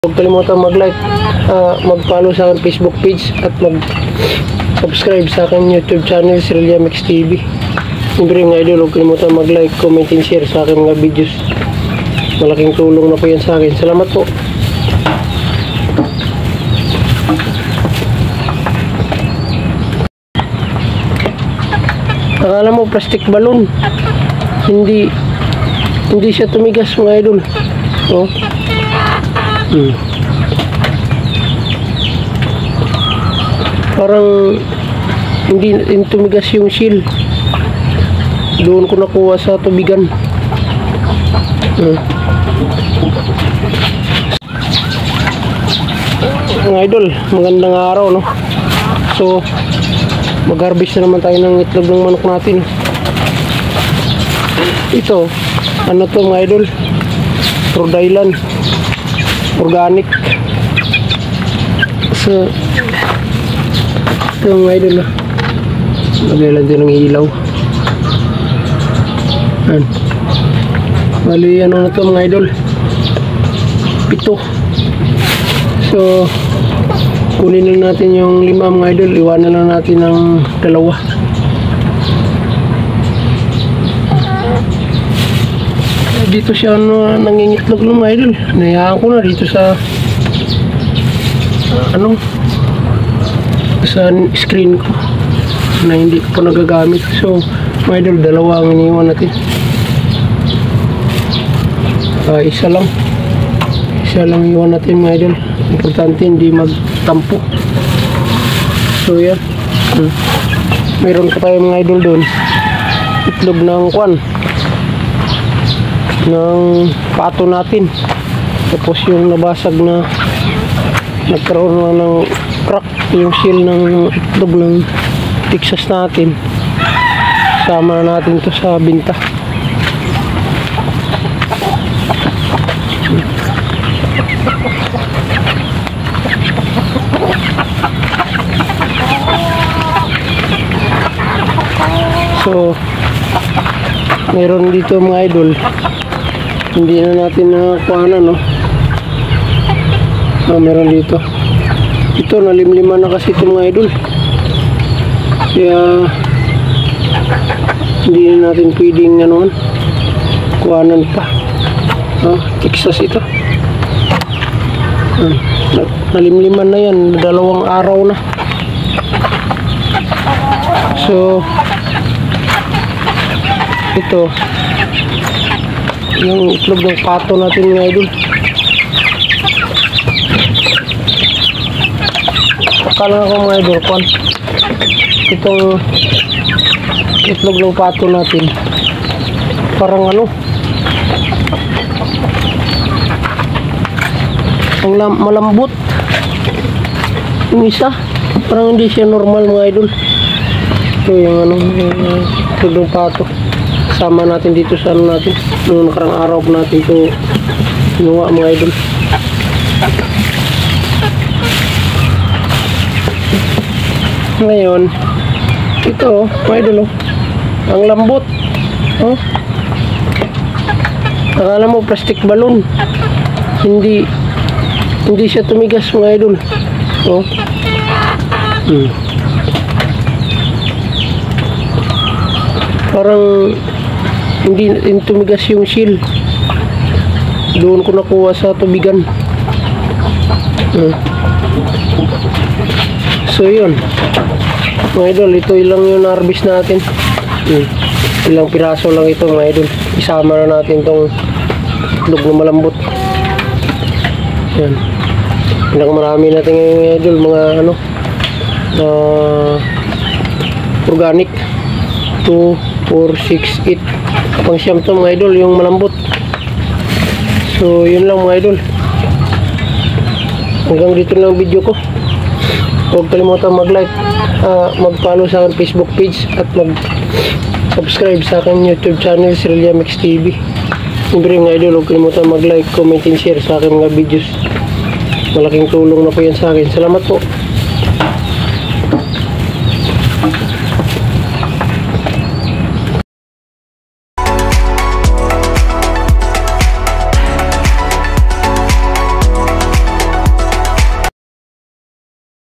Huwag kalimutan mag-like, mag-follow sa aking Facebook page at mag-subscribe sa aking YouTube channel, Srillia Mix TV. Siyempre mga idol, huwag kalimutan mag-like, comment, and share sa aking mga videos. Malaking tulong na po yan sa akin. Salamat po. Akala mo plastic balloon, hindi siya tumigas mga idol. Oh. Parang hindi tumigas yung seal. Doon ko nakuha sa tubigan. Mga idol, magandang araw, no? So mag-harvest na naman tayo ng itlog ng manok natin. Ito, ano to mga idol? Rhode Island organic. So ito mga idol, lagay lang din ng ilaw. Bali ano na to mga idol, 7. So kunin lang natin yung 5 mga idol, iwanan lang natin ng 2. Dito siya nangingitlog ng mga idol. Nayaan ko na dito sa sa screen ko na hindi ko nagagamit. So mga idol, 2 ang iniwan natin. Isa lang iwan natin mga idol. Importante hindi magtampo. So yan, mayroon pa tayo mga idol doon, itlog ng ng pato natin. Tapos yung nabasag na nagkaroon na ng crack yung seal ng itlog ng Texas natin, sama na natin to sa binta. So meron dito mga idol, hindi na natin nakuha na, no? Meron dito. Ito nalimliman na kasi ito mga idol, kaya hindi na natin pwedeng kuhanan pa. Texas ito. Nalimliman na yan, 2 araw na. So ito yung itlog ng pato natin mga idol. Akala ko mga idol, itong itlog ng pato natin parang ang malambot. Yung isa parang hindi siya normal mga idol. Ito yung itlog ng pato, sama natin dito sa natin noong nakarang araw natin ito ginawa mga idol. Ngayon ito mga idol, ang lambot. Akala mo plastic balloon, hindi siya tumigas mga idol. Parang hindi tumigas yung seal. Doon ko nakuha sa tubigan. So yun mga idol, ito ilang yung harvest natin. Ilang piraso lang ito mga idol. Isama na natin tong itlog na malambot. Yan, ilang marami natin ngayon mga idol, mga organic. 2, 4, 6, 8, pang siyam to mga idol yung malambot. So yun lang mga idol, hanggang dito lang video ko. Huwag kalimutan mag-like, mag-follow sa aking Facebook page at mag-subscribe sa aking YouTube channel, Srillia Mix TV. Siyempre mga idol, huwag kalimutan mag-like, comment, and share sa aking mga videos. Malaking tulong na po yan sa akin. Salamat po.